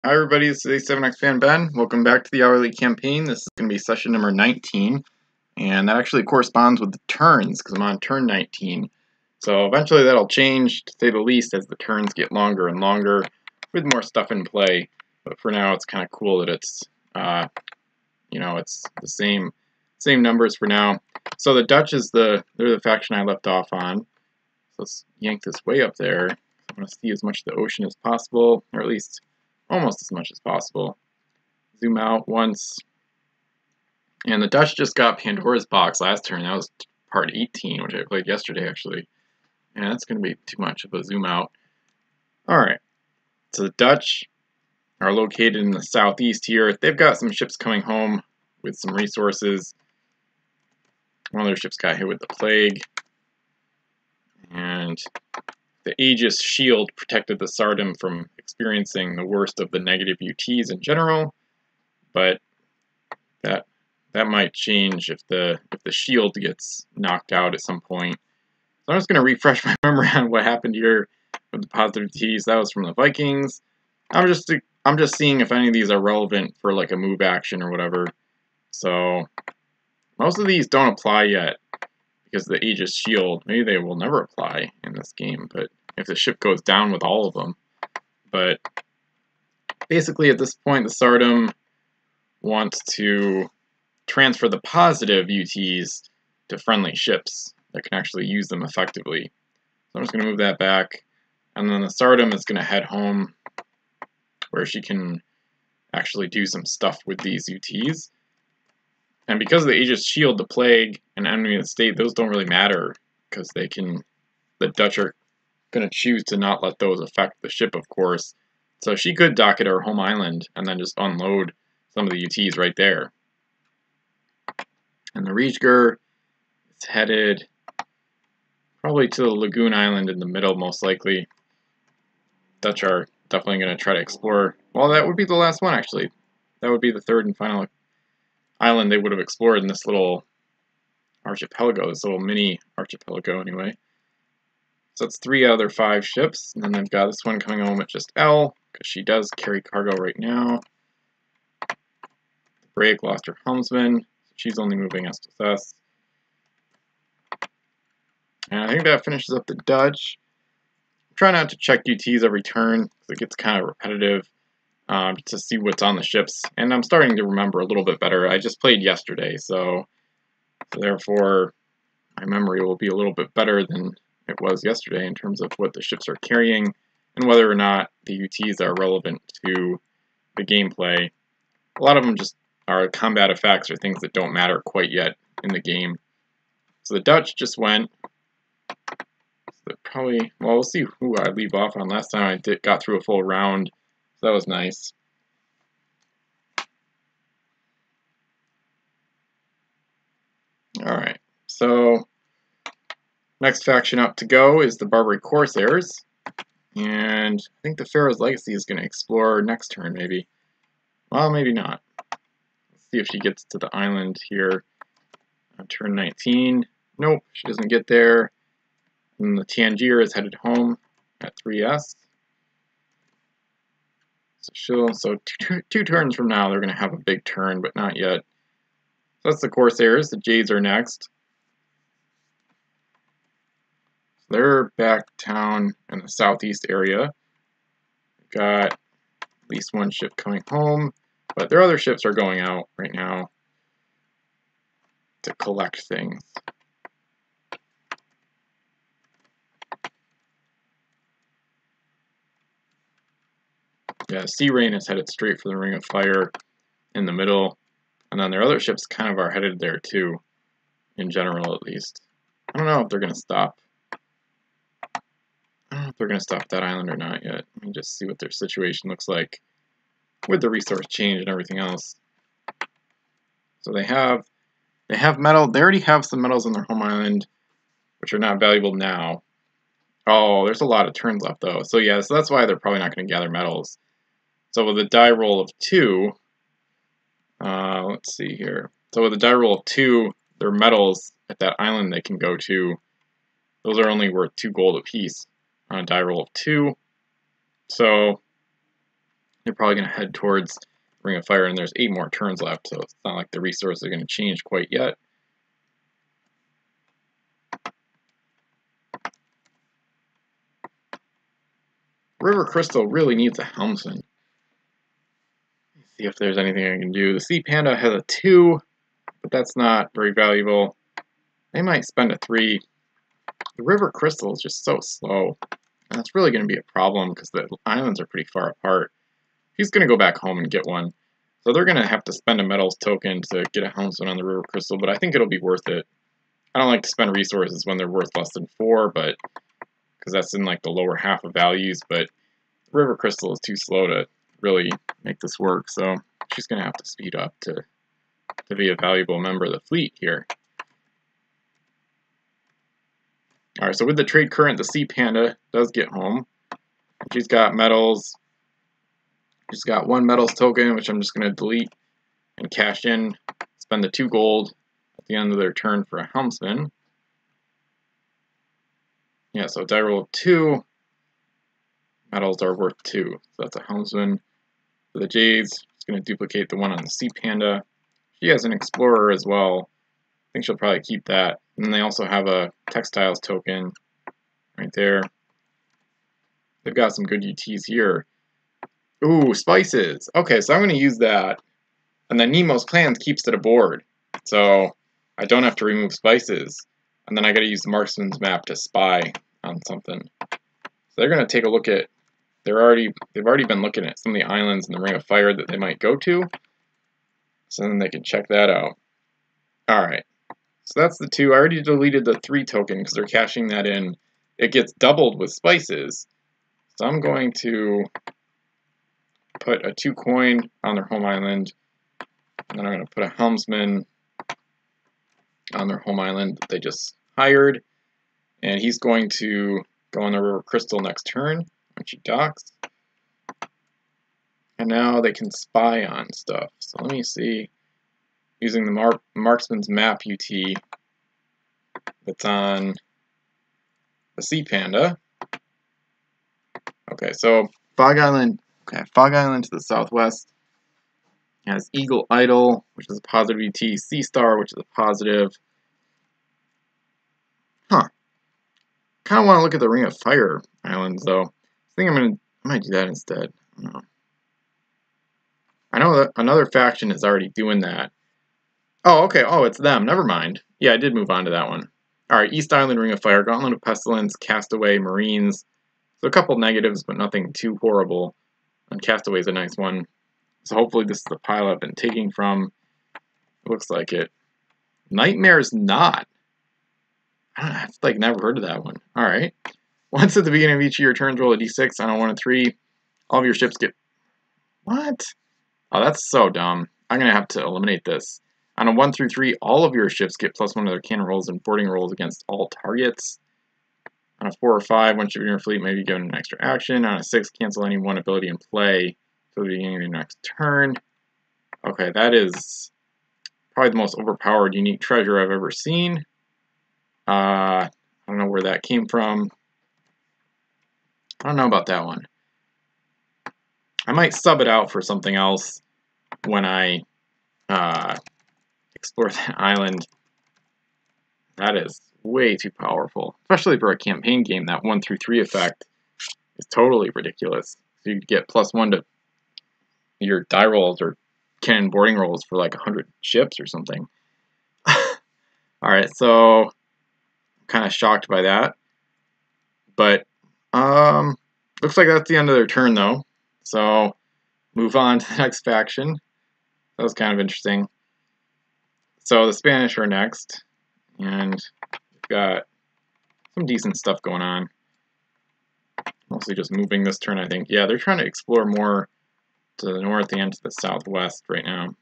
Hi everybody, this is A7X Fan Ben. Welcome back to the hourly campaign. This is going to be session number 19, and that actually corresponds with the turns because I'm on turn 19. So eventually that'll change, to say the least, as the turns get longer and longer with more stuff in play. But for now, it's kind of cool that it's, it's the same numbers for now. So the Dutch is they're the faction I left off on. So let's yank this way up there. I want to see as much of the ocean as possible, or at least almost as much as possible. Zoom out once. And the Dutch just got Pandora's Box last turn. That was part 18, which I played yesterday, actually. And that's going to be too much of a zoom out. Alright. So the Dutch are located in the southeast here. They've got some ships coming home with some resources. One of their ships got hit with the plague. And the Aegis shield protected the Tsardom from experiencing the worst of the negative UTs in general, but that might change if the shield gets knocked out at some point. So I'm just going to refresh my memory on what happened here with the positive UTs. That was from the Vikings. I'm just seeing if any of these are relevant for like a move action or whatever. So most of these don't apply yet, because the Aegis shield, maybe they will never apply in this game, but if the ship goes down with all of them. But basically at this point, the Tsardom wants to transfer the positive UTs to friendly ships that can actually use them effectively. So I'm just going to move that back, and then the Tsardom is going to head home where she can actually do some stuff with these UTs. And because of the Aegis shield, the plague, and enemy of the state, those don't really matter, because the Dutch are going to choose to not let those affect the ship, of course. So she could dock at her home island and then just unload some of the UTs right there. And the Reachger is headed probably to the Lagoon Island in the middle, most likely. Dutch are definitely going to try to explore. Well, that would be the last one, actually. That would be the third and final island they would have explored in this little archipelago, this little mini archipelago anyway. So that's 3 out of their 5 ships, and then they've got this one coming home at just L, because she does carry cargo right now. The Brig lost her helmsman, so she's only moving SSS. And I think that finishes up the Dutch. Try not to check UTs every turn, because it gets kind of repetitive, to see what's on the ships. And I'm starting to remember a little bit better. I just played yesterday, so therefore my memory will be a little bit better than it was yesterday in terms of what the ships are carrying and whether or not the UTs are relevant to the gameplay. A lot of them just are combat effects or things that don't matter quite yet in the game. So the Dutch just went. So probably, well, we'll see who I leave off on. Last time I got through a full round, so that was nice. Alright, so next faction up to go is the Barbary Corsairs. And I think the Pharaoh's Legacy is going to explore next turn, maybe. Well, maybe not. Let's see if she gets to the island here on turn 19. Nope, she doesn't get there. And the Tangier is headed home at 3S. So two turns from now, they're going to have a big turn, but not yet. So that's the Corsairs. The Jades are next. So they're back down in the southeast area. We've got at least one ship coming home, but their other ships are going out right now to collect things. Yeah, Sea Rain is headed straight for the Ring of Fire in the middle, and then their other ships kind of are headed there too, in general at least. I don't know if they're going to stop. I don't know if they're going to stop that island or not yet. Let me just see what their situation looks like with the resource change and everything else. So they have metal. They already have some metals on their home island, which are not valuable now. Oh, there's a lot of turns left though. So yeah, so that's why they're probably not going to gather metals. So with a die roll of 2, let's see here. So with a die roll of 2, their metals at that island they can go to, those are only worth 2 gold apiece on a die roll of 2. So they're probably going to head towards Ring of Fire, and there's 8 more turns left, so it's not like the resources are going to change quite yet. River Crystal really needs a helmsman. Let's see if there's anything I can do. The Sea Panda has a 2, but that's not very valuable. They might spend a 3. The River Crystal is just so slow, and that's really going to be a problem because the islands are pretty far apart. He's going to go back home and get one. So they're going to have to spend a metals token to get a helmsman on the River Crystal, but I think it'll be worth it. I don't like to spend resources when they're worth less than 4, but because that's in like the lower half of values, but River Crystal is too slow to really make this work, so she's going to have to speed up to be a valuable member of the fleet here. Alright, so with the trade current, the Sea Panda does get home. She's got metals. She's got 1 metals token, which I'm just going to delete and cash in. Spend the 2 gold at the end of their turn for a helmsman. Yeah, so die roll 2. Metals are worth 2. So that's a helmsman. For the Jades, it's going to duplicate the one on the Sea Panda. She has an explorer as well. I think she'll probably keep that. And then they also have a textiles token right there. They've got some good UTs here. Ooh, spices. Okay, so I'm going to use that. And then Nemo's Plans keeps it aboard. So I don't have to remove spices. And then I got to use the marksman's map to spy on something. So they're going to take a look at. They've already been looking at some of the islands in the Ring of Fire that they might go to. So then they can check that out. Alright. So that's the 2. I already deleted the 3 token because they're cashing that in. It gets doubled with spices. So I'm going to put a 2 coin on their home island. And then I'm going to put a helmsman on their home island that they just hired. And he's going to go on the River Crystal next turn when she docks. And now they can spy on stuff. So let me see. Using the Marksman's Map UT that's on the Sea Panda. Okay, so Fog Island. Okay, Fog Island to the southwest has Eagle Idol, which is a positive UT. Sea Star, which is a positive. Huh. Kind of want to look at the Ring of Fire islands though. I think I might do that instead. I don't know. I know that another faction is already doing that. Oh, okay. Oh, it's them. Never mind. Yeah, I did move on to that one. Alright, East Island, Ring of Fire, Gauntlet of Pestilence, Castaway, Marines. So a couple negatives, but nothing too horrible. And Castaway's a nice one. So hopefully this is the pile I've been taking from. It looks like it. Nightmare's not. I don't know, I've like never heard of that one. Alright. Once at the beginning of each of your turns, roll a d6 on a 1 and 3. All of your ships get... What? Oh, that's so dumb. I'm going to have to eliminate this. On a 1 through 3, all of your ships get +1 to their cannon rolls and boarding rolls against all targets. On a 4 or 5, one ship in your fleet may be given an extra action. On a 6, cancel any 1 ability in play until the beginning of your next turn. Okay, that is probably the most overpowered unique treasure I've ever seen. I don't know where that came from. I don't know about that one. I might sub it out for something else when I explore that island. That is way too powerful, especially for a campaign game. That 1 through 3 effect is totally ridiculous. So you get +1 to your die rolls or cannon boarding rolls for like 100 ships or something. Alright, so I'm kind of shocked by that. But looks like that's the end of their turn though. So move on to the next faction. That was kind of interesting. So the Spanish are next, and we've got some decent stuff going on. Mostly just moving this turn, I think. Yeah, they're trying to explore more to the north and to the southwest right now.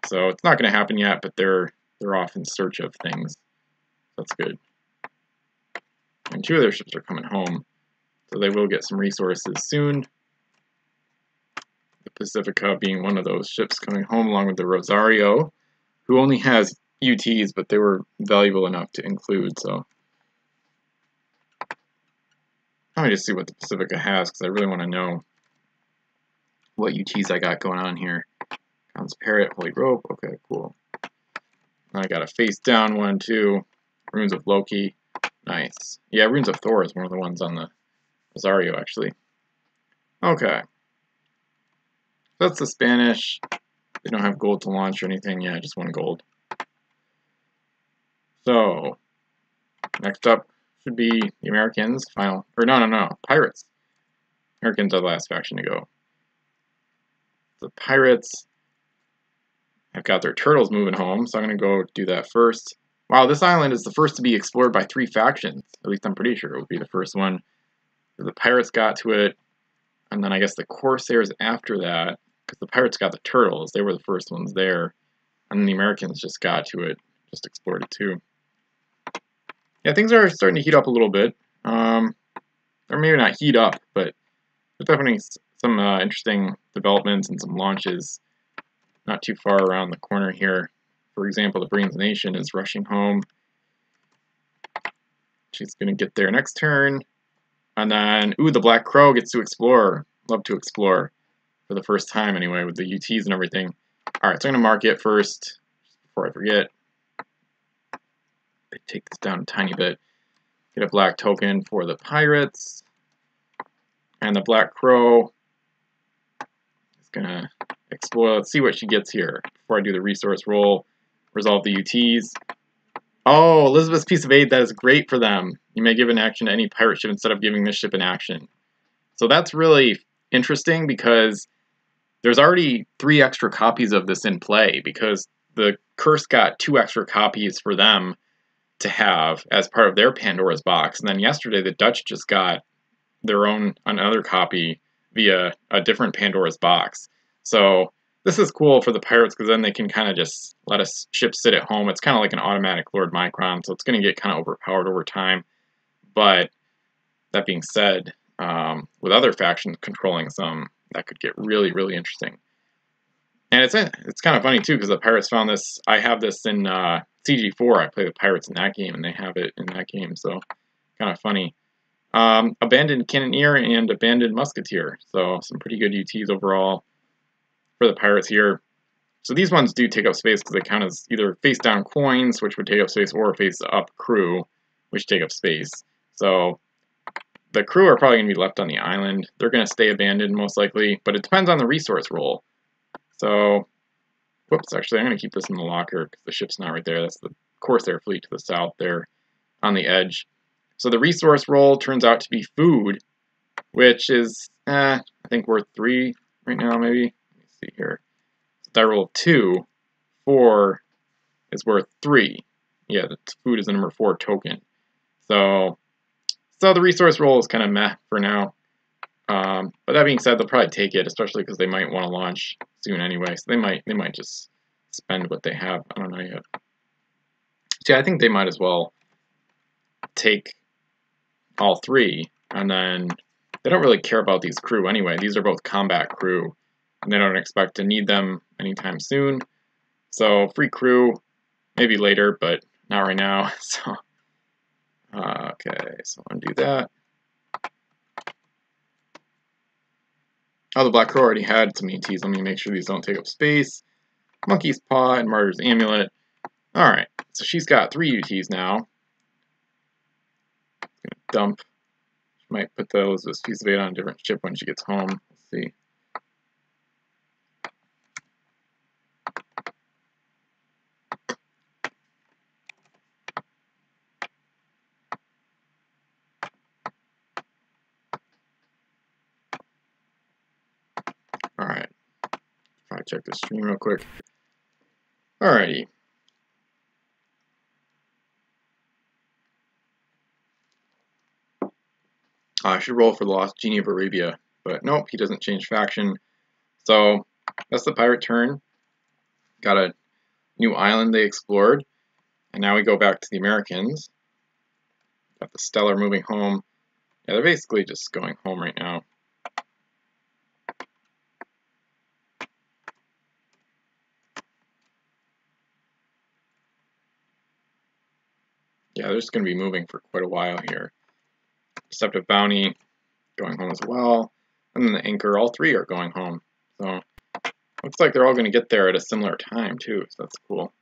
So it's not going to happen yet, but they're off in search of things. That's good. And 2 of their ships are coming home, so they will get some resources soon. The Pacifica being one of those ships coming home, along with the Rosario, who only has UTs, but they were valuable enough to include, so. Let me just see what the Pacifica has, because I really want to know what UTs I got going on here. Counts Parrot, Holy Rope, okay, cool. I got a face down one too. Runes of Loki, nice. Yeah, Runes of Thor is one of the ones on the Rosario actually. Okay. That's the Spanish. They don't have gold to launch or anything. Yeah, just 1 gold. So, next up should be the Americans. Final, or no, Pirates. Americans are the last faction to go. The Pirates have got their turtles moving home, so I'm going to go do that first. Wow, this island is the first to be explored by 3 factions. At least I'm pretty sure it would be the first one. The Pirates got to it, and then I guess the Corsairs after that, because the Pirates got the turtles. They were the first ones there. And then the Americans just got to it, just explored it too. Yeah, things are starting to heat up a little bit. Or maybe not heat up, but there's definitely some interesting developments and some launches not too far around the corner here. For example, the Brains Nation is rushing home. She's going to get there next turn. And then, ooh, the Black Crow gets to explore. Love to explore. For the first time anyway, with the UTs and everything. Alright, so I'm going to mark it first, before I forget. Take this down a tiny bit. Get a black token for the Pirates. And the Black Crow is going to explore. Let's see what she gets here before I do the resource roll. Resolve the UTs. Oh, Elizabeth's Piece of Aid, that is great for them. You may give an action to any pirate ship instead of giving this ship an action. So that's really interesting because there's already 3 extra copies of this in play because the Curse got 2 extra copies for them to have as part of their Pandora's box. And then yesterday the Dutch just got their own another copy via a different Pandora's box. So this is cool for the pirates because then they can kind of just let a ship sit at home. It's kind of like an automatic Lord Micron, so it's going to get kind of overpowered over time. But that being said, with other factions controlling some, that could get really, really interesting. And it's kind of funny too because the pirates found this. I have this in CG4. I play the pirates in that game, and they have it in that game. So kind of funny. Abandoned Cannoneer and Abandoned Musketeer. So some pretty good UTs overall for the pirates here. So these ones do take up space because they count as either face down coins, which would take up space, or face up crew, which take up space. So the crew are probably going to be left on the island. They're going to stay abandoned most likely, but it depends on the resource roll. So, whoops, actually I'm going to keep this in the locker because the ship's not right there. That's the Corsair fleet to the south there on the edge. So the resource roll turns out to be food, which is, I think worth 3 right now maybe. Let me see here. So I rolled 2, 4 is worth 3. Yeah, the food is the number 4 token. So the resource roll is kind of meh for now. But that being said, they'll probably take it, especially because they might want to launch soon anyway. So they might just spend what they have. I don't know yet. So yeah, I think they might as well take all 3, and then they don't really care about these crew anyway. These are both combat crew, and they don't expect to need them anytime soon. So free crew, maybe later, but not right now. So okay, so undo that. Oh, the Black Crow already had some ETs. Let me make sure these don't take up space. Monkey's Paw and Martyr's Amulet. Alright, so she's got 3 UTs now. Dump. She might put those as piece of bait on a different ship when she gets home. Let's see. Alright. If I check the stream real quick. Alrighty. I should roll for the Lost Genie of Arabia, but nope, he doesn't change faction. So that's the pirate turn. Got a new island they explored, and now we go back to the Americans. Got the Stellar moving home. Yeah, they're basically just going home right now. Yeah, they're just going to be moving for quite a while here. Deceptive Bounty going home as well. And then the Anchor, all 3 are going home. So looks like they're all going to get there at a similar time too, so that's cool.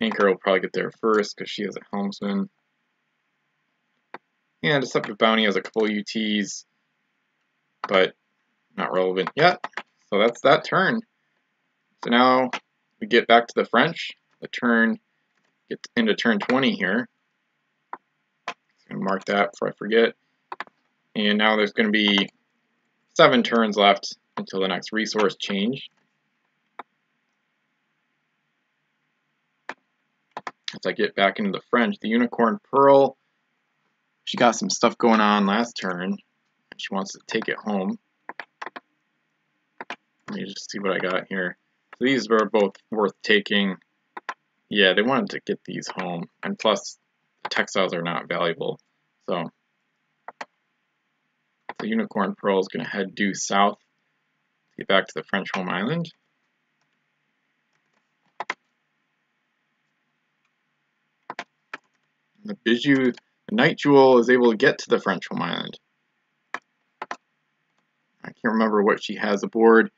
Anchor will probably get there first because she has a helmsman. And Deceptive Bounty has a couple UTs, but not relevant yet. So that's that turn. So now we get back to the French. The turn, get into turn 20 here. I'm going to mark that before I forget. And now there's going to be 7 turns left until the next resource change. As I get back into the French, the Unicorn Pearl, she got some stuff going on last turn, and she wants to take it home. Let me just see what I got here. So these were both worth taking. Yeah, they wanted to get these home, and plus the textiles are not valuable. So the Unicorn Pearl is going to head due south to get back to the French home island. The Bijou, the Night Jewel, is able to get to the French home island. I can't remember what she has aboard.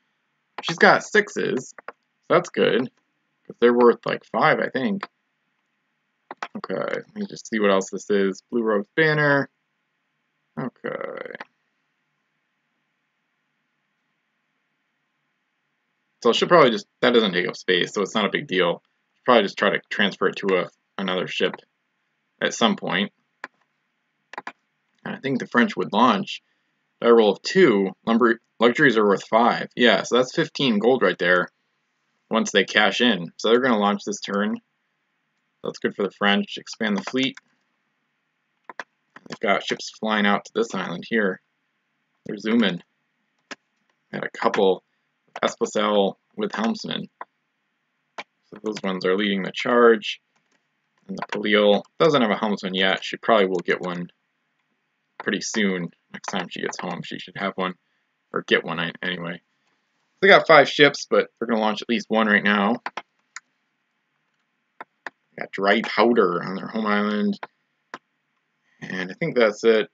She's got 6s, so that's good. Because they're worth like 5, I think. Okay, let me just see what else this is. Blue Rogue's Banner. Okay. So she'll probably just, that doesn't take up space, so it's not a big deal. She'll probably just try to transfer it to another ship at some point. And I think the French would launch. Die roll of 2. Luxuries are worth 5. Yeah, so that's 15 gold right there once they cash in. So they're going to launch this turn. That's good for the French. Expand the fleet. They've got ships flying out to this island here. They're zooming. Had a couple VASSAL with helmsmen. So those ones are leading the charge. And the Palil doesn't have a helmsman yet. She probably will get one pretty soon. Next time she gets home, she should have one. Or get one anyway. They got 5 ships, but they're going to launch at least one right now. Got dry powder on their home island. And I think that's it.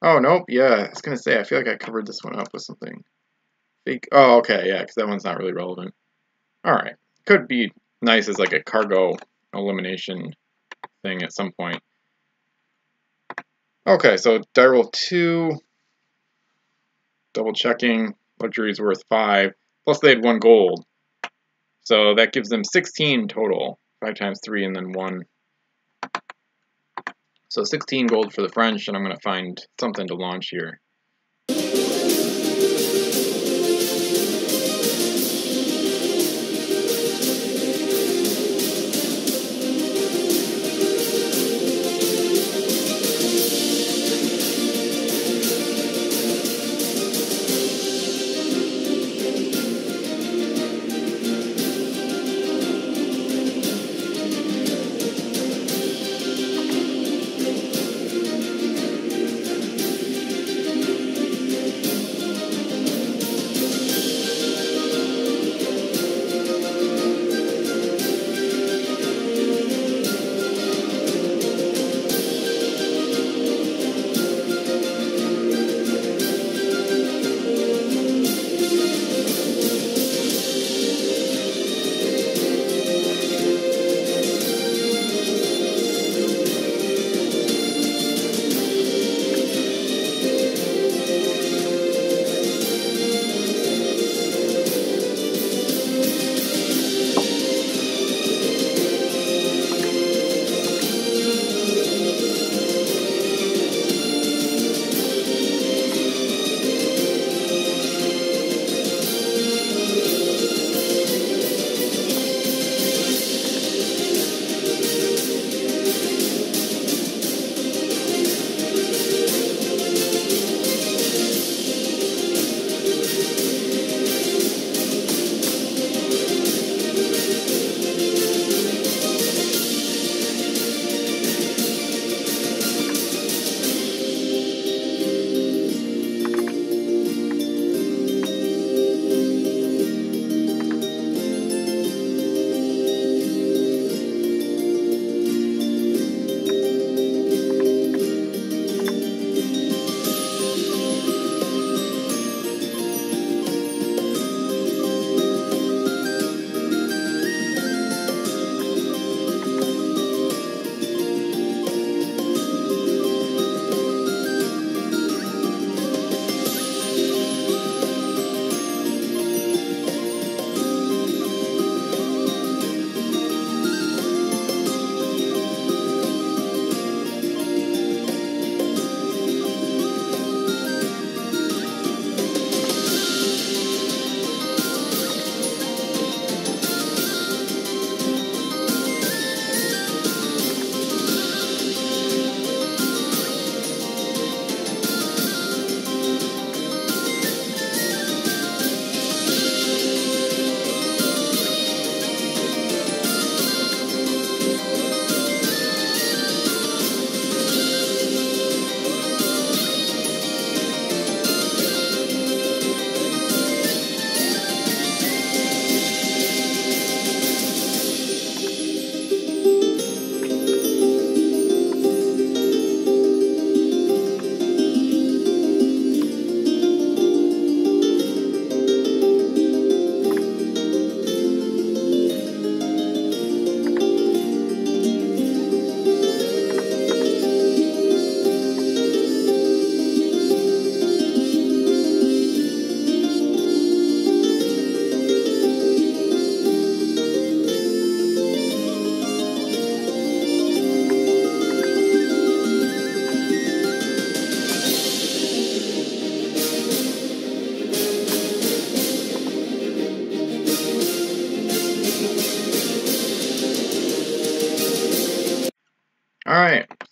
Oh, nope. Yeah, I was going to say, I feel like I covered this one up with something. Fake. Oh, okay. Yeah, because that one's not really relevant. Alright. Could be nice as like a cargo elimination thing at some point. Okay, so die roll 2. Double checking. Luxury is worth 5. Plus they had 1 gold. So that gives them 16 total. 5 times 3 and then 1. So 16 gold for the French, and I'm going to find something to launch here.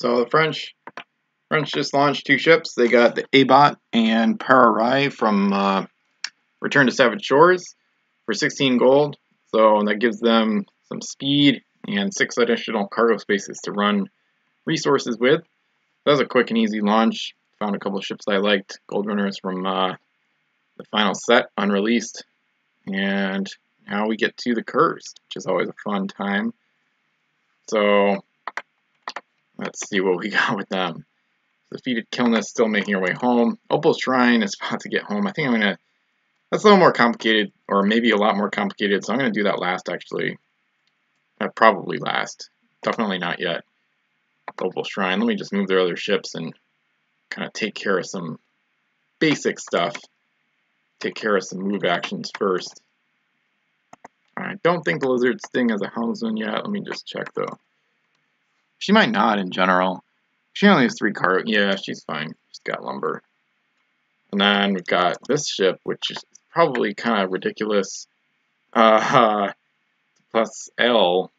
So the French just launched 2 ships. They got the Abot and Pararai from Return to Savage Shores for 16 gold. So that gives them some speed and 6 additional cargo spaces to run resources with. That was a quick and easy launch. Found a couple of ships I liked, gold runners from the final set, unreleased. And now we get to the Cursed, which is always a fun time. So let's see what we got with them. Defeated Killness still making her way home. Opal Shrine is about to get home. I think I'm going to... That's a little more complicated, or maybe a lot more complicated, so I'm going to do that last, actually. Probably last. Definitely not yet. Opal Shrine. Let me just move their other ships and kind of take care of some basic stuff. Take care of some move actions first. I don't think the Lizard Sting has a Houndsman yet. Let me just check, though. She might not, in general. She only has 3 cargo. Yeah, she's fine. She's got lumber. And then we've got this ship, which is probably kind of ridiculous. Plus L.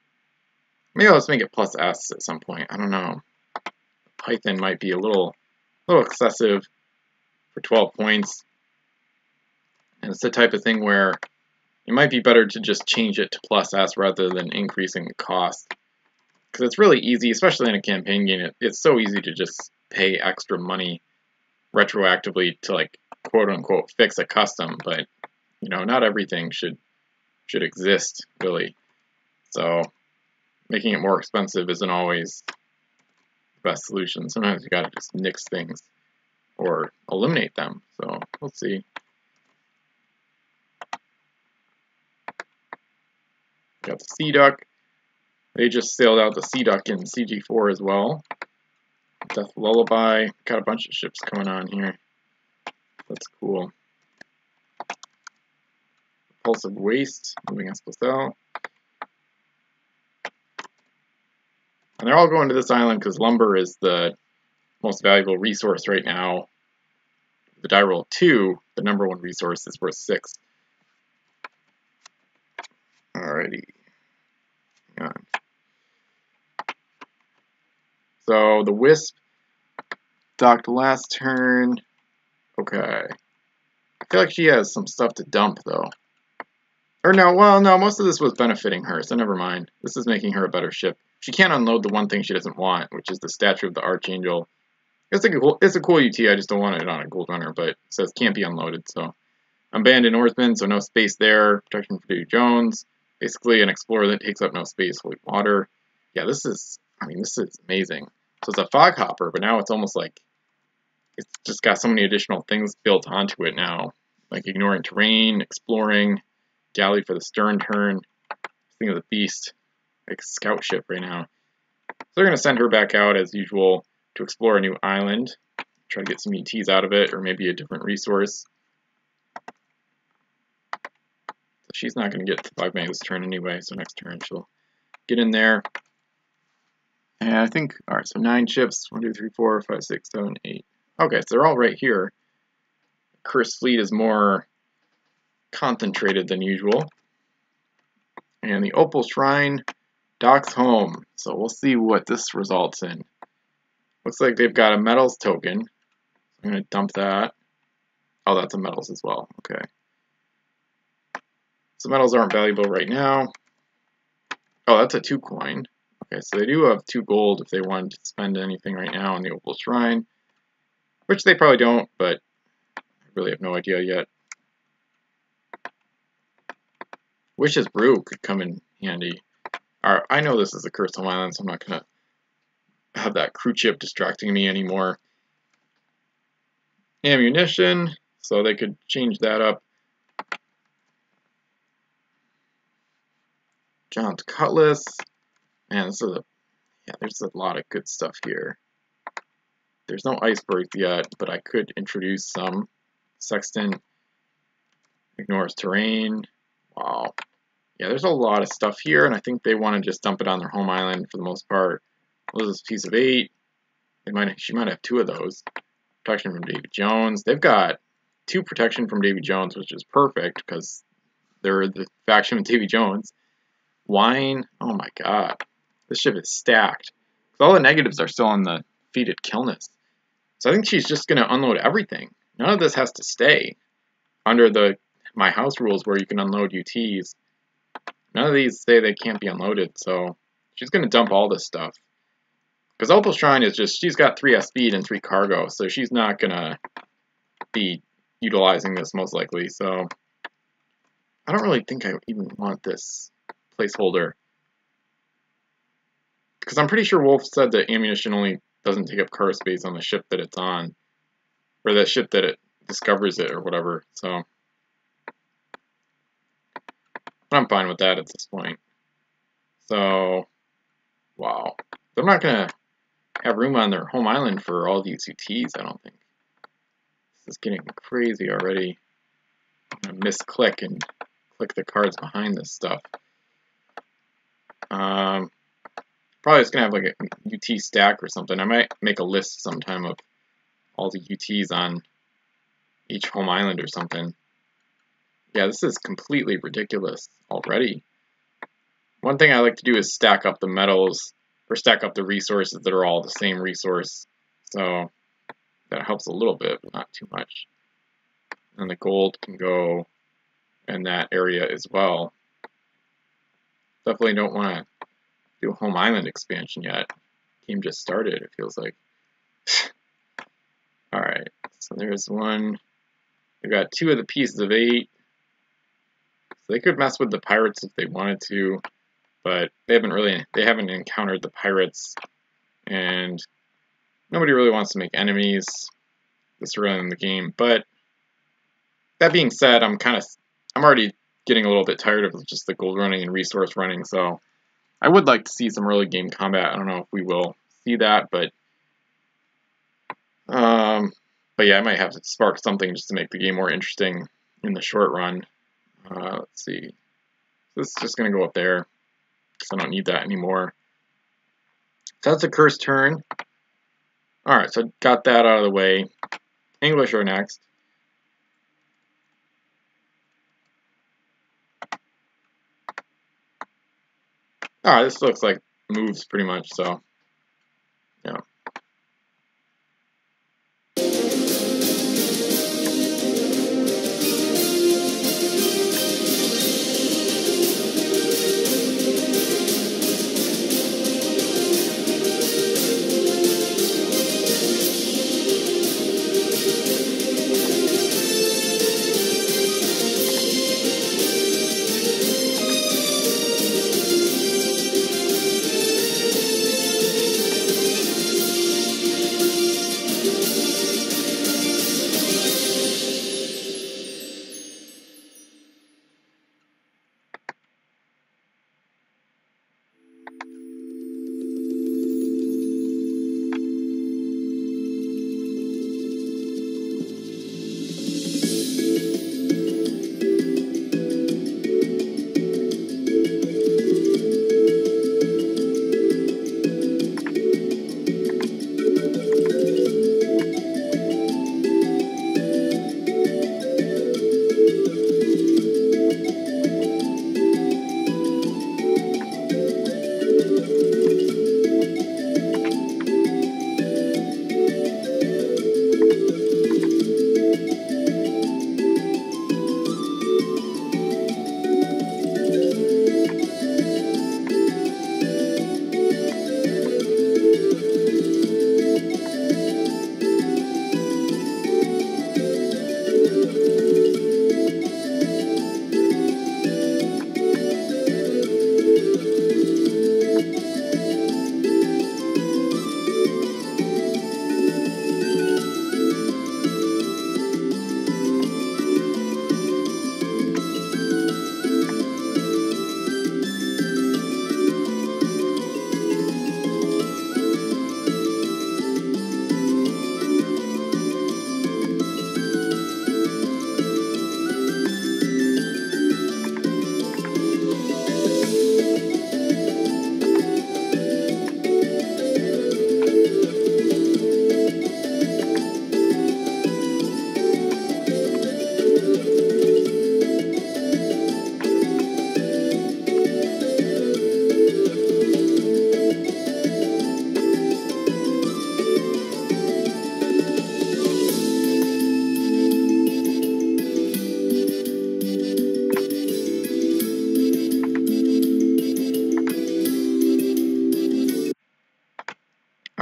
Maybe let's make it plus S at some point. I don't know. Python might be a little excessive for 12 points. And it's the type of thing where it might be better to just change it to plus S rather than increasing the cost. Because it's really easy, especially in a campaign game, it's so easy to just pay extra money retroactively to, like, quote-unquote fix a custom, but, you know, not everything should exist, really. So making it more expensive isn't always the best solution. Sometimes you gotta just nix things or eliminate them. So we'll see. Got the Sea Duck. They just sailed out the Sea Duck in CG4 as well. Death Lullaby. Got a bunch of ships coming on here. That's cool. Repulsive Waste. Moving Especial. And they're all going to this island because lumber is the most valuable resource right now. The die roll 2, the number 1 resource, is worth 6. Alrighty. Hang on. So the Wisp docked last turn. Okay. I feel like she has some stuff to dump, though. Or no, well, no, most of this was benefiting her, so never mind. This is making her a better ship. She can't unload the one thing she doesn't want, which is the Statue of the Archangel. It's a cool UT, I just don't want it on a gold runner, but it says can't be unloaded, so. Abandoned Oarsman, so no space there. Protection for Davy Jones. Basically an explorer that takes up no space, holy water. Yeah, this is amazing. So it's a fog hopper, but now it's almost like it's just got so many additional things built onto it now. Like ignoring terrain, exploring, galley for the stern turn. Think of the beast, like a scout ship right now. So they're going to send her back out as usual to explore a new island. Try to get some ETs out of it, or maybe a different resource. So she's not going to get to 5 mana this turn anyway, so next turn she'll get in there. And I think, alright, so 9 ships. 1, 2, 3, 4, 5, 6, 7, 8. Okay, so they're all right here. Cursed Fleet is more concentrated than usual. And the Opal Shrine docks home. So we'll see what this results in. Looks like they've got a metals token. I'm going to dump that. Oh, that's a metals as well. Okay. So metals aren't valuable right now. Oh, that's a 2 coin. Okay, so they do have 2 gold if they wanted to spend anything right now on the Opal Shrine. Which they probably don't, but I really have no idea yet. Wish's Brew could come in handy. Alright, I know this is a Cursed Home Island, so I'm not going to have that crew chip distracting me anymore. Ammunition, so they could change that up. John's Cutlass. Man, this is there's a lot of good stuff here. There's no icebergs yet, but I could introduce some. Sexton ignores terrain. Wow. Yeah, there's a lot of stuff here, and I think they want to just dump it on their home island for the most part. What is this piece of 8? She might have 2 of those. Protection from Davy Jones. They've got 2 protection from Davy Jones, which is perfect because they're the faction with Davy Jones. Wine. Oh my god. This ship is stacked. all the negatives are still on the defeated Kilness. So I think she's just going to unload everything. None of this has to stay under the my house rules where you can unload UTs. None of these say they can't be unloaded, so she's going to dump all this stuff. Because Opal Shrine is just, she's got 3S speed and 3 cargo, so she's not going to be utilizing this most likely. So I don't really think I even want this placeholder. Because I'm pretty sure Wolf said that ammunition only doesn't take up car space on the ship that it's on. Or the ship that it discovers it or whatever, so I'm fine with that at this point. So, wow. They're not going to have room on their home island for all these UTs, I don't think. This is getting crazy already. I'm going to misclick and click the cards behind this stuff. Probably just going to have like a UT stack or something. I might make a list sometime of all the UTs on each home island or something. Yeah, this is completely ridiculous already. One thing I like to do is stack up the metals, or stack up the resources that are all the same resource. So that helps a little bit, but not too much. And the gold can go in that area as well. Definitely don't want to do a home island expansion yet. Game just started, it feels like. Alright, so there's one. We got 2 of the pieces of 8. So they could mess with the pirates if they wanted to, but they haven't encountered the pirates, and nobody really wants to make enemies this early in the game. But that being said, I'm already getting a little bit tired of just the gold running and resource running, so I would like to see some early game combat. I don't know if we will see that, but yeah, I might have to spark something just to make the game more interesting in the short run. Let's see. This is just going to go up there, because I don't need that anymore. So that's a cursed turn. Alright, so got that out of the way. English are next. Alright, this looks like moves pretty much, so yeah.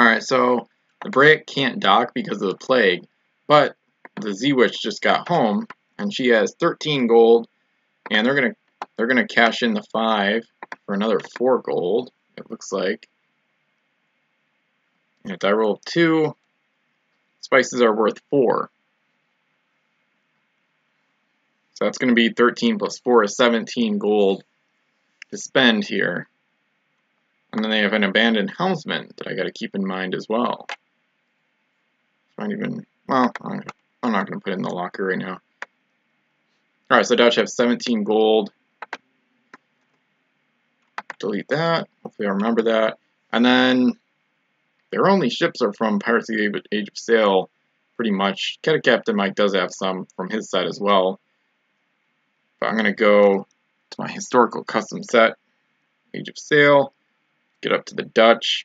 Alright, so the Bray can't dock because of the plague, but the Z-Witch just got home, and she has 13 gold, and they're gonna cash in the 5 for another 4 gold, it looks like. And if I roll 2, spices are worth 4. So that's gonna be 13 plus 4 is 17 gold to spend here. And then they have an abandoned helmsman that I gotta keep in mind as well. Might even, well, I'm not gonna put it in the locker right now. Alright, so Dutch have 17 gold. Delete that. Hopefully I remember that. And then their only ships are from Pirates of the Age of Sail, pretty much. Captain Mike does have some from his side as well. But I'm gonna go to my historical custom set, Age of Sail, get up to the Dutch.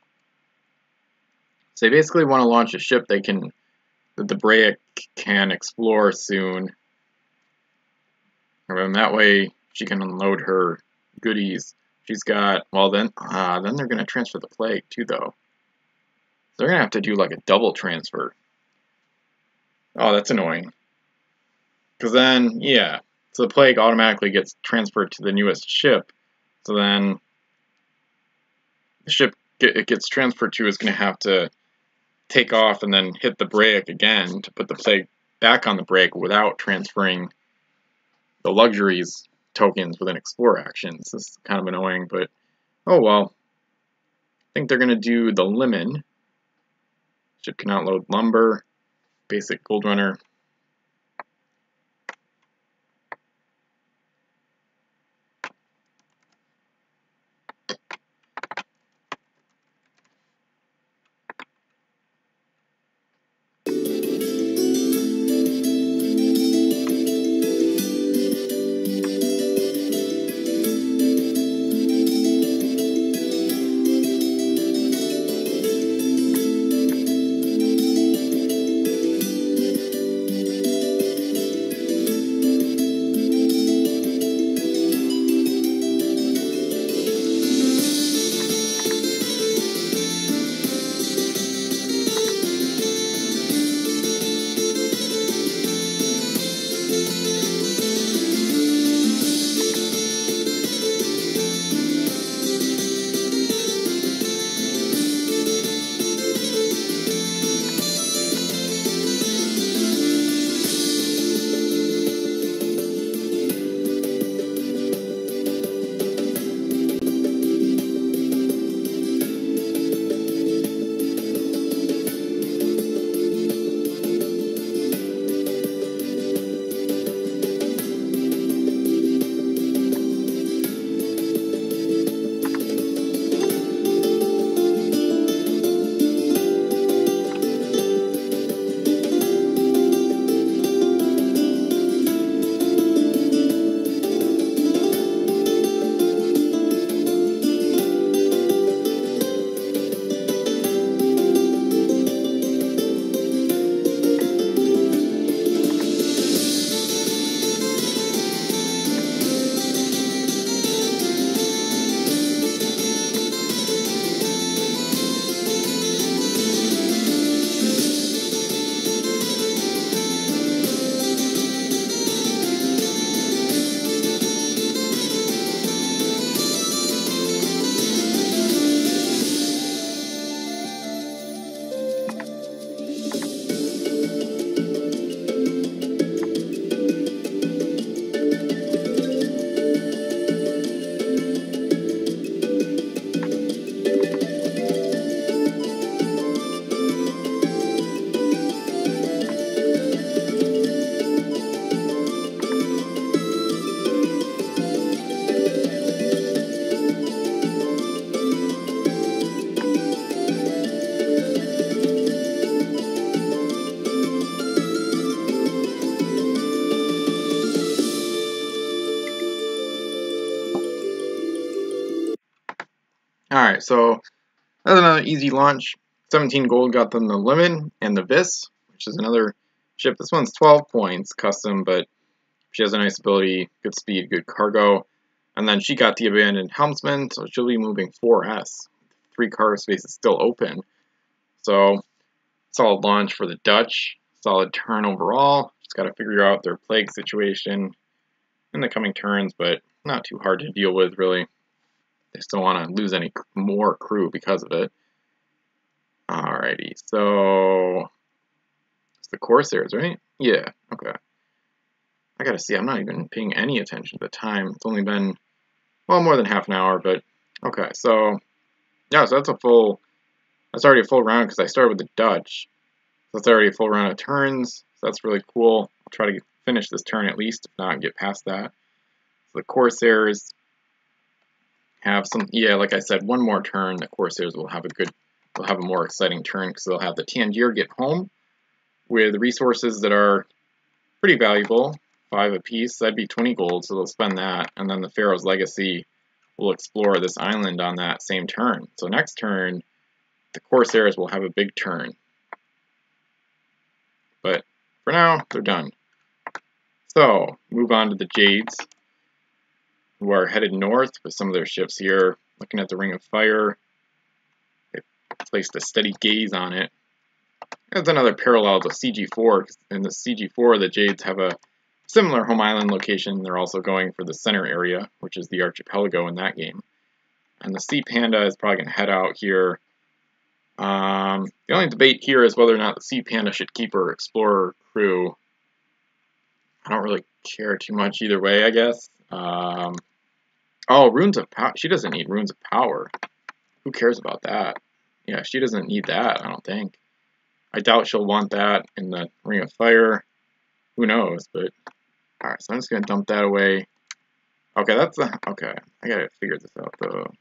So they basically want to launch a ship that the Bray can explore soon. And that way she can unload her goodies. She's got, well then they're going to transfer the plague too though. They're going to have to do like a double transfer. Oh, that's annoying. Because then, yeah, so the plague automatically gets transferred to the newest ship. So then the ship it gets transferred to is going to have to take off and then hit the brake again to put the plague back on the brake without transferring the luxuries tokens within explore actions. This is kind of annoying, but oh well. I think they're going to do the lemon. Ship can outload lumber, basic gold runner. Alright, so that's another easy launch. 17 gold got them the Lemon and the Viss, which is another ship. This one's 12 points, custom, but she has a nice ability, good speed, good cargo. And then she got the Abandoned Helmsman, so she'll be moving 4S. 3 cargo spaces still open. So solid launch for the Dutch, solid turn overall. Just got to figure out their plague situation in the coming turns, but not too hard to deal with, really. They still want to lose any more crew because of it. Alrighty, so it's the Corsairs, right? Yeah, okay. I gotta see, I'm not even paying any attention to the time. It's only been, well, more than half an hour, but okay, so yeah, so that's already a full round because I started with the Dutch. So that's already a full round of turns, so that's really cool. I'll try to finish this turn at least, if not get past that. So the Corsairs have some, yeah, like I said, one more turn. The Corsairs will have a more exciting turn because they'll have the Tangier get home with resources that are pretty valuable, 5 apiece. That'd be 20 gold, so they'll spend that, and then the Pharaoh's Legacy will explore this island on that same turn. So next turn, the Corsairs will have a big turn. But for now, they're done. So, move on to the Jades, who are headed north with some of their ships here. Looking at the Ring of Fire, they placed a steady gaze on it. That's another parallel to CG4. In the CG4, the Jades have a similar home island location. They're also going for the center area, which is the archipelago in that game. And the Sea Panda is probably going to head out here. The only debate here is whether or not the Sea Panda should keep her explorer crew. I don't really care too much either way, I guess. Oh, Runes of Power. She doesn't need Runes of Power. Who cares about that? Yeah, she doesn't need that, I don't think. I doubt she'll want that in the Ring of Fire. Who knows, but... Alright, so I'm just going to dump that away. Okay, okay, I gotta figure this out, though.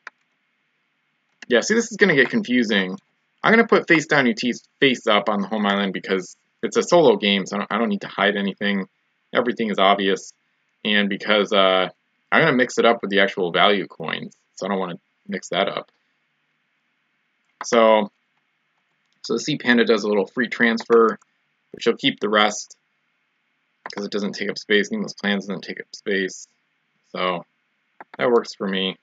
Yeah, see, this is going to get confusing. I'm going to put face down UT's face up on the home island because it's a solo game, so I don't need to hide anything. Everything is obvious. And because I'm going to mix it up with the actual value coins, so I don't want to mix that up. So the Sea Panda does a little free transfer, but she'll keep the rest because it doesn't take up space. Needless Plans doesn't take up space. So that works for me.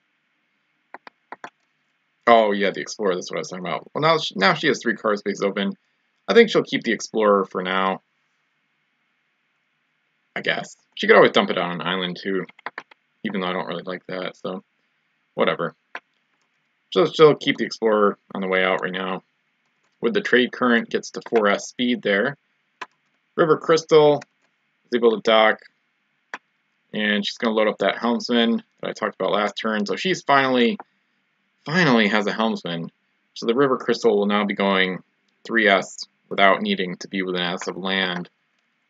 Oh, yeah, the Explorer, that's what I was talking about. Well, now she has 3 card spaces open. I think she'll keep the Explorer for now. I guess. She could always dump it on an island, too. Even though I don't really like that, so whatever. She'll keep the Explorer on the way out right now. With the Trade Current, gets to 4S speed there. River Crystal is able to dock. And she's going to load up that Helmsman that I talked about last turn. So she's finally has a Helmsman. So the River Crystal will now be going 3S without needing to be within S of land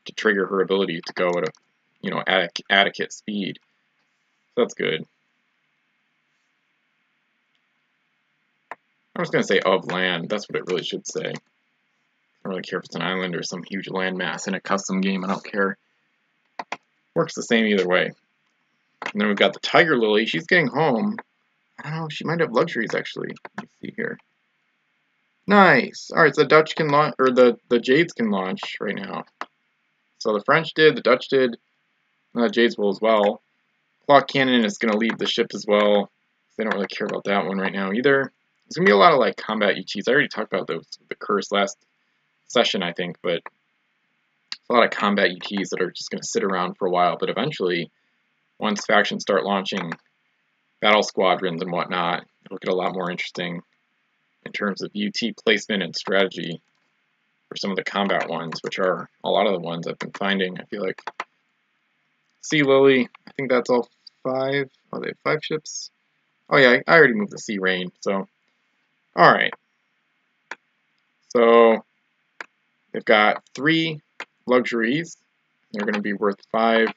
to trigger her ability to go at a, adequate speed. So that's good. I'm just going to say of land. That's what it really should say. I don't really care if it's an island or some huge landmass in a custom game. I don't care. Works the same either way. And then we've got the Tiger Lily. She's getting home. I don't know. She might have luxuries, actually. Let me see here. Nice. All right, so the Dutch can launch, or the Jades can launch right now. So the French did, the Dutch did, and the Jades will as well. Clock Cannon is going to leave the ship as well. They don't really care about that one right now either. There's going to be a lot of like combat ETs. I already talked about those, the curse last session, I think, but a lot of combat ETs that are just going to sit around for a while. But eventually, once factions start launching battle squadrons and whatnot, it'll get a lot more interesting in terms of UT placement and strategy for some of the combat ones, which are a lot of the ones I've been finding. I feel like Sea Lily, I think that's all 5. Oh, they have 5 ships. Oh yeah, I already moved the Sea Rain, so alright. So they've got 3 luxuries. They're going to be worth 5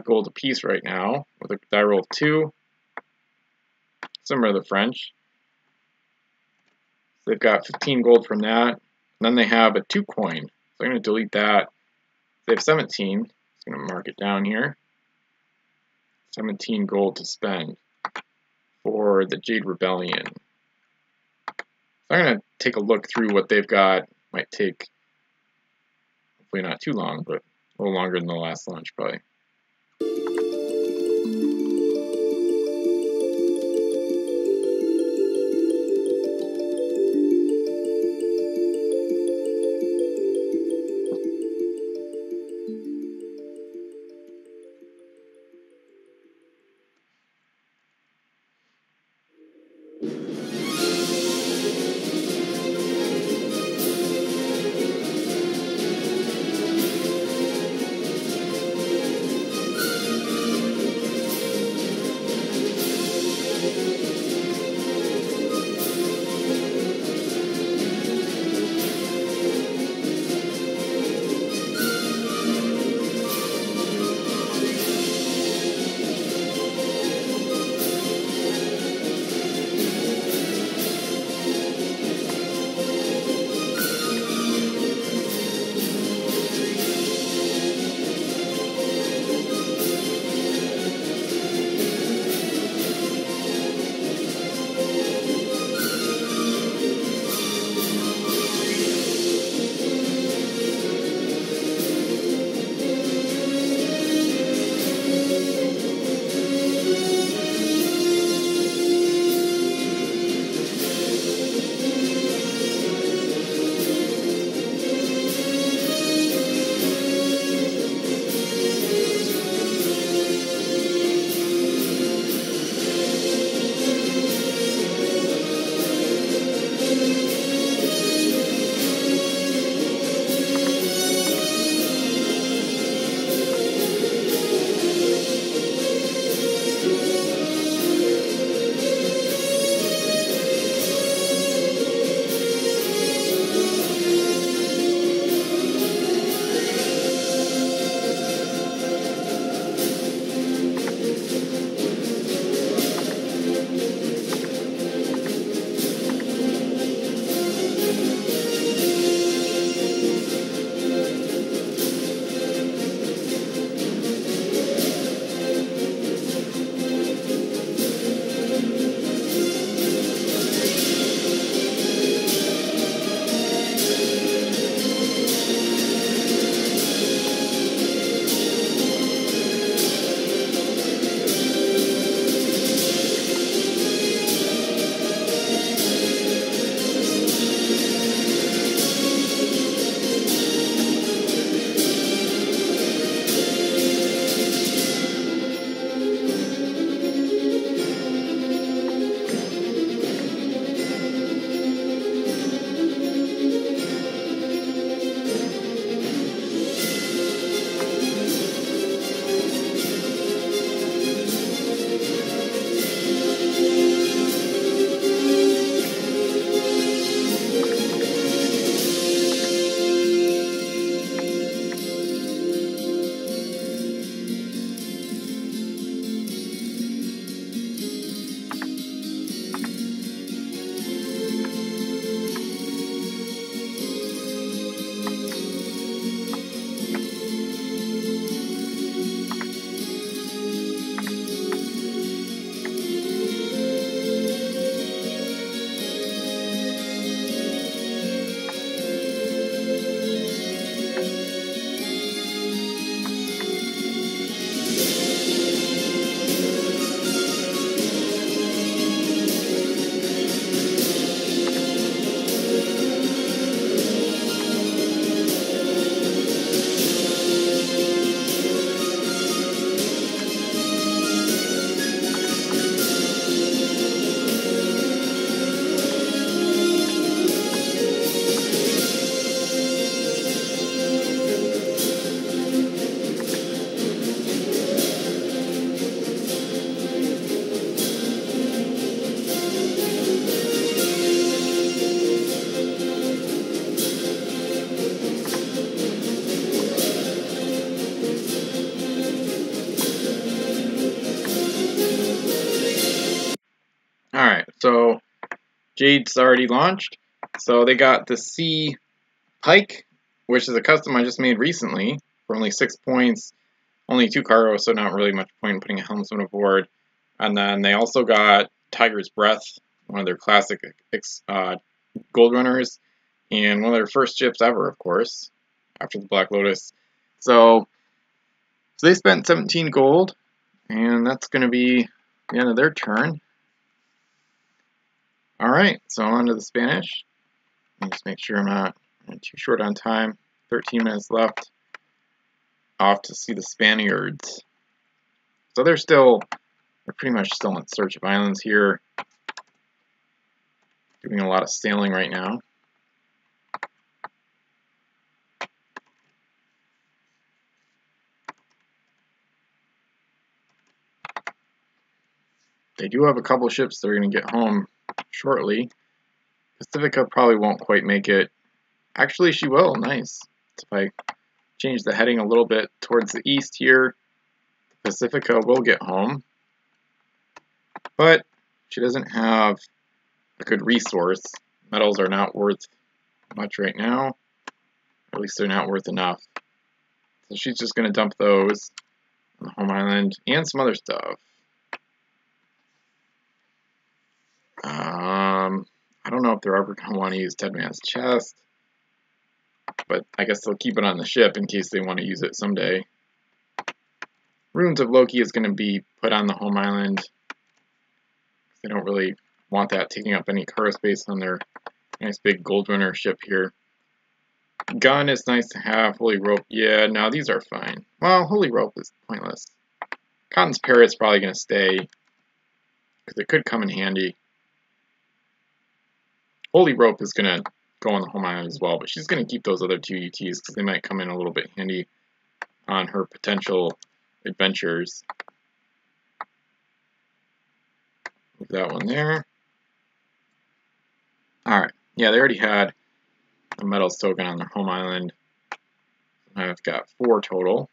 gold apiece right now, with a die roll of 2. Similar to the French. So they've got 15 gold from that. And then they have a 2 coin. So I'm going to delete that. They have 17. I'm going to mark it down here. 17 gold to spend for the Jade Rebellion. So I'm going to take a look through what they've got. Might take, hopefully not too long, but a little longer than the last launch, probably. So Jade's already launched. So they got the C Pike, which is a custom I just made recently for only 6 points, only 2 cargo, so not really much point in putting a helmsman aboard. And then they also got Tiger's Breath, one of their classic gold runners, and one of their first ships ever, of course, after the Black Lotus. So they spent 17 gold, and that's going to be the end of their turn. Alright, so on to the Spanish. Let me just make sure I'm not too short on time. 13 minutes left. Off to see the Spaniards. So they're pretty much still in search of islands here. Doing a lot of sailing right now. They do have a couple ships that are going to get home shortly. Pacifica probably won't quite make it. Actually, she will. Nice. If I change the heading a little bit towards the east here, Pacifica will get home. But she doesn't have a good resource. Metals are not worth much right now. At least they're not worth enough. So she's just going to dump those on the home island and some other stuff. I don't know if they're ever going to want to use Ted Man's chest, but I guess they'll keep it on the ship in case they want to use it someday. Runes of Loki is going to be put on the home island. They don't really want that taking up any cargo space on their nice big gold runner ship here. Gun is nice to have. Holy Rope, yeah, no, these are fine. Well, Holy Rope is pointless. Cotton's Parrot's probably going to stay, because it could come in handy. Holy Rope is going to go on the home island as well, but she's going to keep those other 2 UTs because they might come in a little bit handy on her potential adventures. Move that one there. Alright, yeah, they already had a metals token on their home island. I've got 4 total.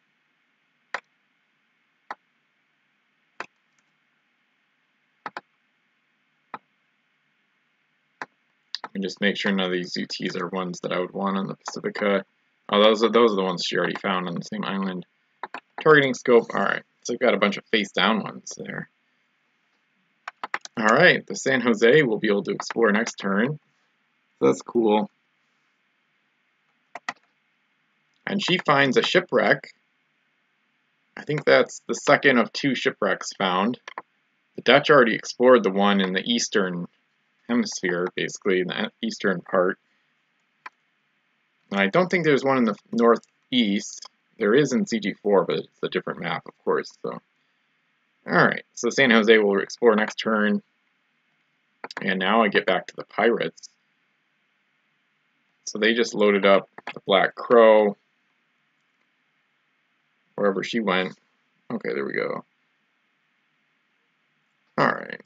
And just make sure none of these UTs are ones that I would want on the Pacifica. Oh, those are the ones she already found on the same island. Targeting scope, alright. So I've got a bunch of face down ones there. Alright, the San Jose will be able to explore next turn. So that's cool. And she finds a shipwreck. I think that's the second of 2 shipwrecks found. The Dutch already explored the one in the eastern hemisphere, basically, in the eastern part. And I don't think there's one in the northeast. There is in CG4, but it's a different map, of course. So, alright, so San Jose will explore next turn. And now I get back to the pirates. So they just loaded up the Black Crow. Wherever she went. Okay, there we go. Alright.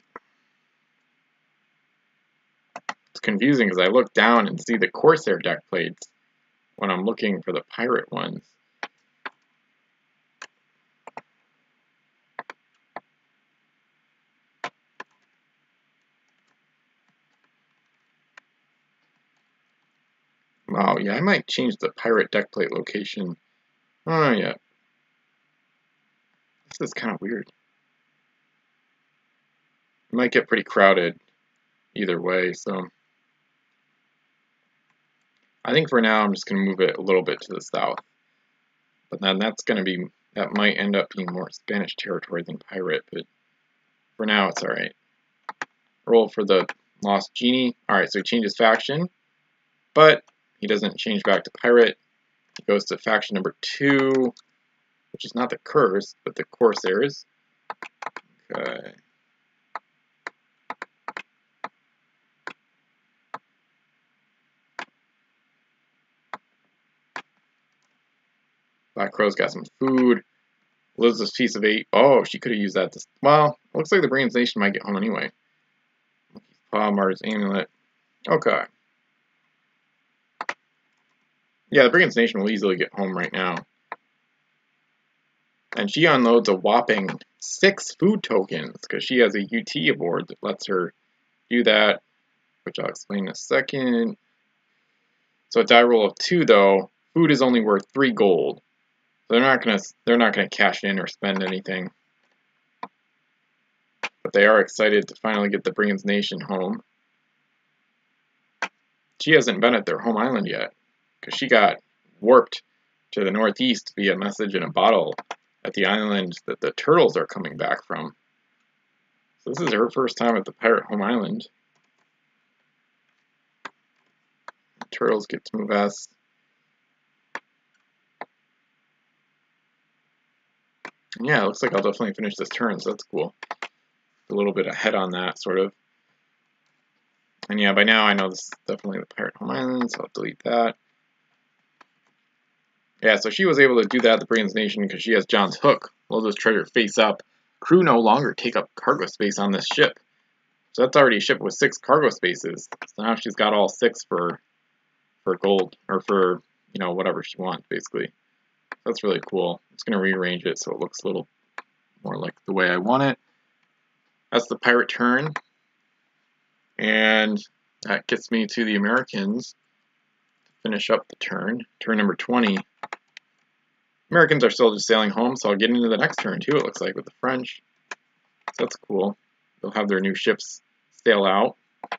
It's confusing because I look down and see the Corsair deck plates when I'm looking for the pirate ones. Wow, yeah, I might change the pirate deck plate location. I don't know yet. This is kind of weird. It might get pretty crowded either way, so I think for now I'm just going to move it a little bit to the south. But then that might end up being more Spanish territory than pirate, but for now it's alright. Roll for the Lost Genie. Alright, so he changes faction, but he doesn't change back to pirate. He goes to faction number 2, which is not the Curse, but the Corsairs. Okay. Black Crow's got some food. Elizabeth's piece of 8. Oh, she could have used that to... Well, looks like the Brigand's Nation might get home anyway. Martyr's Amulet. Okay. Yeah, the Brigand's Nation will easily get home right now. And she unloads a whopping 6 food tokens, because she has a UT aboard that lets her do that, which I'll explain in a second. So a die roll of 2 though, food is only worth 3 gold. So they're not gonna cash in or spend anything. But they are excited to finally get the Brigand's Nation home. She hasn't been at their home island yet, because she got warped to the northeast via message in a bottle at the island that the turtles are coming back from. So this is her first time at the pirate home island. The turtles get to move west. And yeah, it looks like I'll definitely finish this turn, so that's cool. A little bit ahead on that, sort of. And yeah, by now I know this is definitely the pirate home island, so I'll delete that. Yeah, so she was able to do that at the Brigand's Nation because she has John's hook. Load this treasure face up. Crew no longer take up cargo space on this ship. So that's already a ship with 6 cargo spaces. So now she's got all 6 for gold, or for, you know, whatever she wants, basically. That's really cool. I'm just going to rearrange it so it looks a little more like the way I want it. That's the pirate turn. And that gets me to the Americans to finish up the turn. Turn number 20. Americans are still just sailing home, so I'll get into the next turn too, it looks like, with the French. So that's cool. They'll have their new ships sail out.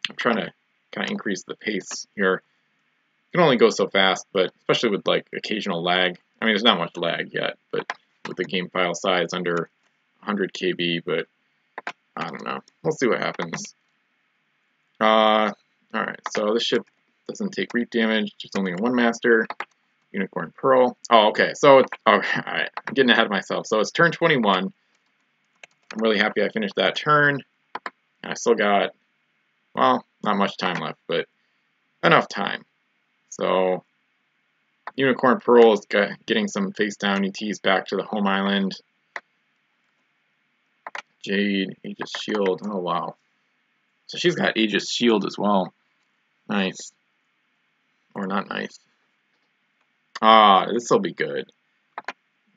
I'm trying to kind of increase the pace here. It can only go so fast, but especially with like occasional lag. I mean, there's not much lag yet, but with the game file size under 100 KB, but I don't know. We'll see what happens. Alright, so this ship doesn't take reef damage, just only a 1 master. Unicorn Pearl. Oh, okay, so it's, alright, I'm getting ahead of myself. So it's turn 21. I'm really happy I finished that turn. And I still got, well, not much time left, but enough time. So, Unicorn Pearl is getting some face down ETs back to the home island. Jade, Aegis Shield, oh wow. So she's got Aegis Shield as well. Nice. Or not nice. Ah, this will be good.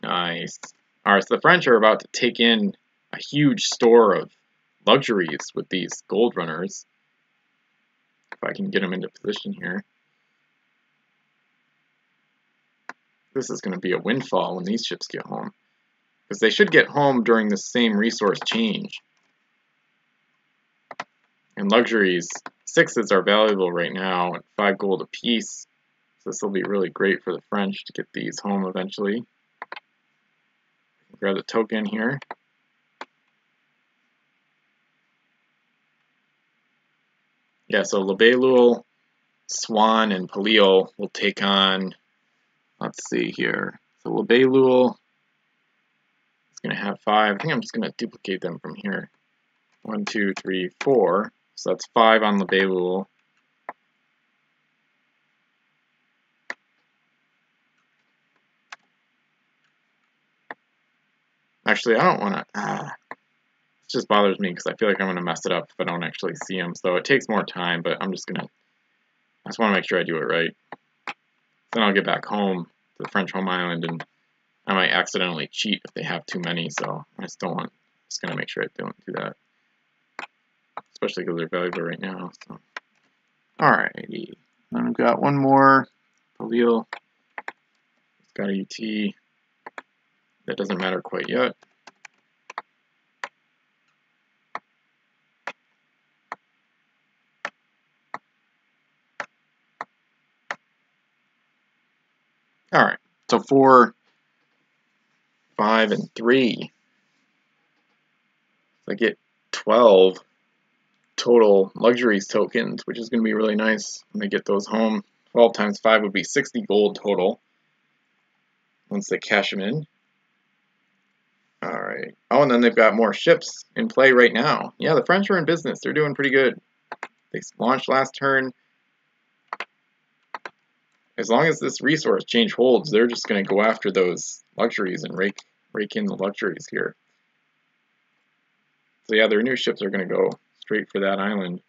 Nice. Alright, so the French are about to take in a huge store of luxuries with these gold runners. If I can get them into position here. This is going to be a windfall when these ships get home. Because they should get home during the same resource change. And luxuries, 6s are valuable right now at 5 gold apiece. So this will be really great for the French to get these home eventually. Grab the token here. Yeah, so Lebelul, Swan, and Palil will take on, let's see here. So Lebelul is going to have 5. I think I'm just going to duplicate them from here. 1, 2, 3, 4. So that's 5 on Lebelul. Actually, I don't want to. It just bothers me because I feel like I'm going to mess it up if I don't actually see them. So it takes more time, but I'm just going to. I just want to make sure I do it right. Then I'll get back home to the French home island, and I might accidentally cheat if they have too many. So I just don't want. Just going to make sure I don't do that, especially because they're valuable right now. So, alrighty. Then we've got one more. Palil. It's got a UT. That doesn't matter quite yet. Alright, so 4, 5, and 3. So I get 12 total luxuries tokens, which is going to be really nice when they get those home. 12 times 5 would be 60 gold total once they cash them in. Alright. Oh, and then they've got more ships in play right now. Yeah, the French are in business. They're doing pretty good. They launched last turn. As long as this resource change holds, they're just going to go after those luxuries and rake in the luxuries here. So yeah, their new ships are going to go straight for that island.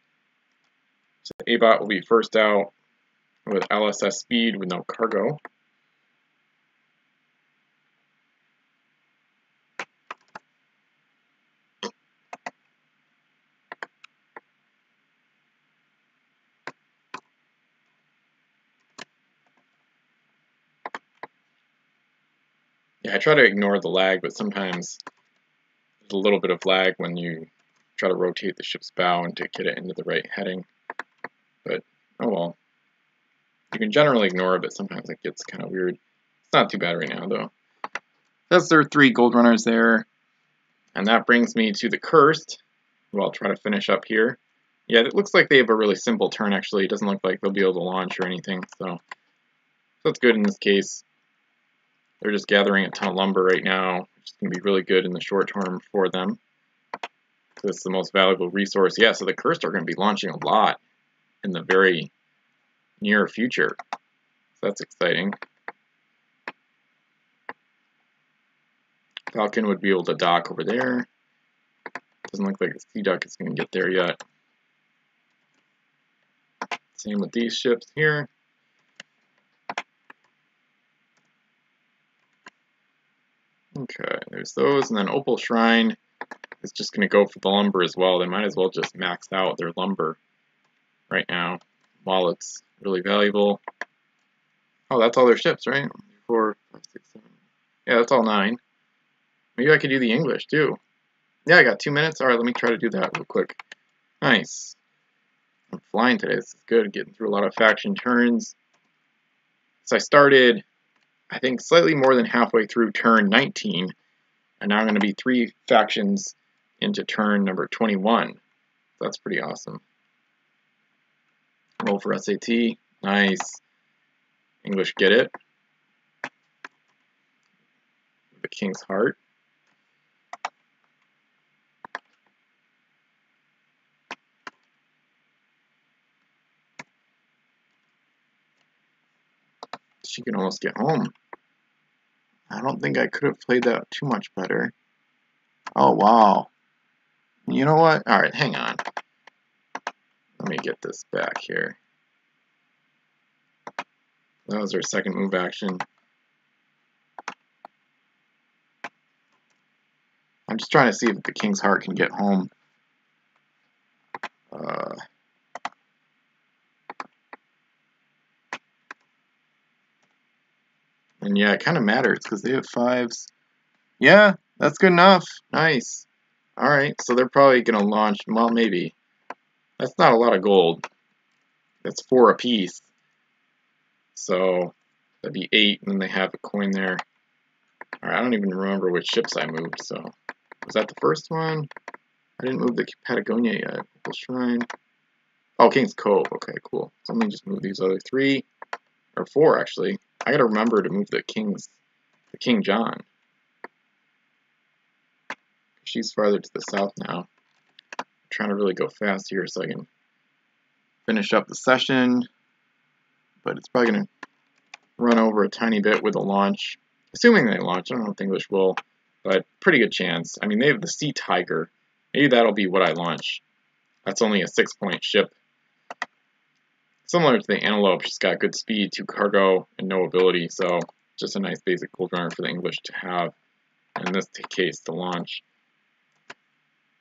So A-Bot will be first out with LSS speed with no cargo. Yeah, I try to ignore the lag, but sometimes there's a little bit of lag when you try to rotate the ship's bow and to get it into the right heading. But, oh well. You can generally ignore it, but sometimes it gets kind of weird. It's not too bad right now, though. That's their 3 gold runners there. And that brings me to the Cursed, who I'll try to finish up here. Yeah, it looks like they have a really simple turn, actually. It doesn't look like they'll be able to launch or anything, so that's good in this case. They're just gathering a ton of lumber right now, which is going to be really good in the short term for them. So it's the most valuable resource. Yeah, so the Cursed are going to be launching a lot in the very near future. So that's exciting. Falcon would be able to dock over there. Doesn't look like the Sea Duck is going to get there yet. Same with these ships here. Okay, there's those, and then Opal Shrine is just going to go for the lumber as well. They might as well just max out their lumber right now while it's really valuable. Oh, that's all their ships, right? 4, 5, 6, 7. Yeah, that's all 9. Maybe I could do the English too. Yeah, I got 2 minutes. Alright, let me try to do that real quick. Nice. I'm flying today. This is good. Getting through a lot of faction turns. So I started, I think, slightly more than halfway through turn 19. And now I'm going to be 3 factions into turn number 21. So that's pretty awesome. Roll for SAT. Nice. English get it. The King's Heart. She can almost get home. I don't think I could have played that too much better. Oh, wow. You know what? Alright, hang on. Let me get this back here. That was our second move action. I'm just trying to see if the King's Heart can get home. And yeah, it kind of matters because they have 5s. Yeah, that's good enough. Nice. Alright, so they're probably going to launch, well, maybe. That's not a lot of gold. That's 4 apiece. So that'd be 8, and then they have a coin there. Alright, I don't even remember which ships I moved, so. Was that the first one? I didn't move the Patagonia yet. Opal Shrine. Oh, King's Cove. Okay, cool. So let me just move these other 3. Or 4, actually. I gotta remember to move the King John. She's farther to the south now. I'm trying to really go fast here so I can finish up the session. But it's probably gonna run over a tiny bit with a launch. Assuming they launch. I don't know if English will, but pretty good chance. I mean, they have the Sea Tiger. Maybe that'll be what I launch. That's only a 6-point ship. Similar to the Antelope, she's got good speed, 2 cargo, and no ability, so just a nice basic gold runner for the English to have. And in this case, to launch.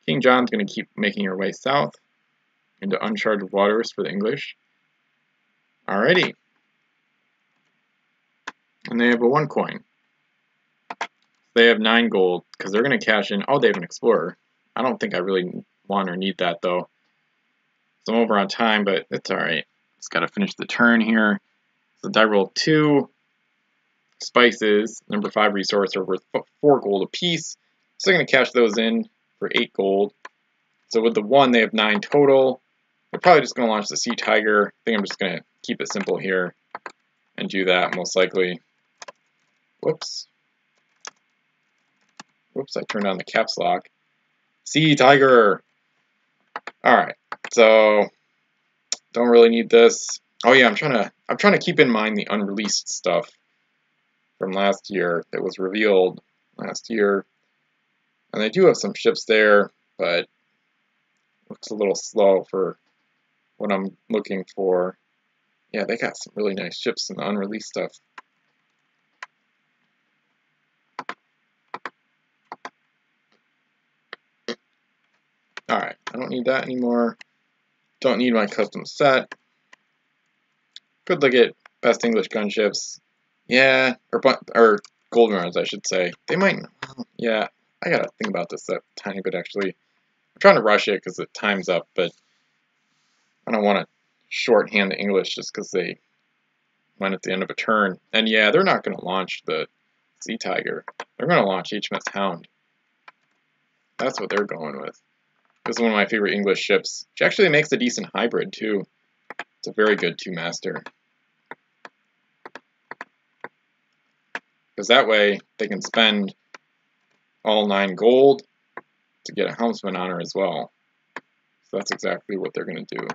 King John's going to keep making her way south into uncharted waters for the English. Alrighty. And they have a 1 coin. They have 9 gold, because they're going to cash in. Oh, they have an Explorer. I don't think I really want or need that, though. So I'm over on time, but it's alright. Just got to finish the turn here. So die roll 2 spices, number 5 resource, are worth 4 gold apiece. So they're going to cash those in for 8 gold. So with the 1, they have 9 total. They're probably just going to launch the Sea Tiger. I think I'm just going to keep it simple here and do that most likely. Whoops. Whoops, I turned on the caps lock. Sea Tiger! Alright, so don't really need this. Oh yeah, I'm trying to keep in mind the unreleased stuff from last year that was revealed last year. And they do have some ships there, but looks a little slow for what I'm looking for. Yeah, they got some really nice ships in the unreleased stuff. Alright, I don't need that anymore. Don't need my custom set. Could look at best English gunships. Yeah, or golden runs, I should say. They might, yeah, I gotta think about this a tiny bit, actually. I'm trying to rush it because the time's up, but I don't want to shorthand the English just because they went at the end of a turn. And yeah, they're not going to launch the Sea Tiger. They're going to launch HMS Hound. That's what they're going with. This is one of my favorite English ships. She actually makes a decent hybrid, too. It's a very good two-master. Because that way, they can spend all 9 gold to get a helmsman on her as well. So that's exactly what they're going to do.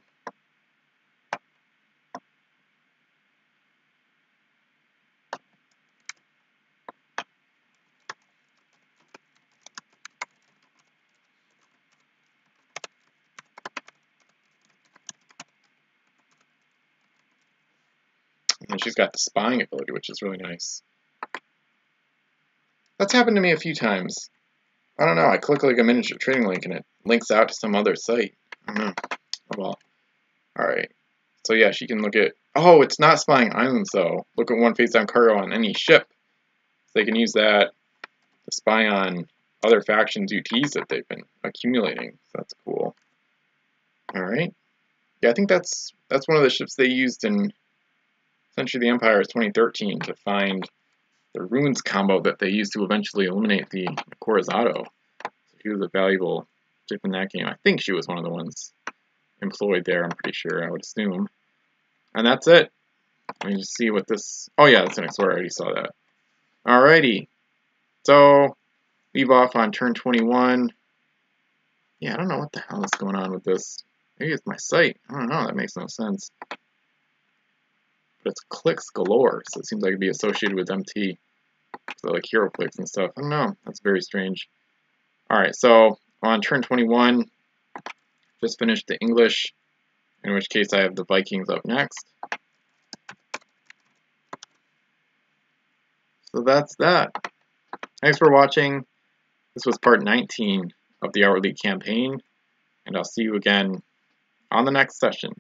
And she's got the spying ability, which is really nice. That's happened to me a few times. I don't know, I click like a miniature trading link and it links out to some other site. I don't know. Oh well. Alright. So yeah, she can look at... Oh, it's not spying islands though. Look at one face-down cargo on any ship. So they can use that to spy on other factions' UTs that they've been accumulating. So that's cool. Alright. Yeah, I think that's one of the ships they used in Century of the Empires 2013 to find the runes combo that they used to eventually eliminate the Corazado. So she was a valuable ship in that game. I think she was one of the ones employed there, I'm pretty sure, I would assume. And that's it. Let me just see what this... Oh yeah, that's an Explorer, I already saw that. Alrighty. So, leave off on turn 21. Yeah, I don't know what the hell is going on with this. Maybe it's my site. I don't know, that makes no sense. But it's clicks galore, so it seems like it'd be associated with MT. So like hero clicks and stuff. I don't know. That's very strange. Alright, so on turn 21, just finished the English, in which case I have the Vikings up next. So that's that. Thanks for watching. This was part 19 of the Hour League campaign, and I'll see you again on the next session.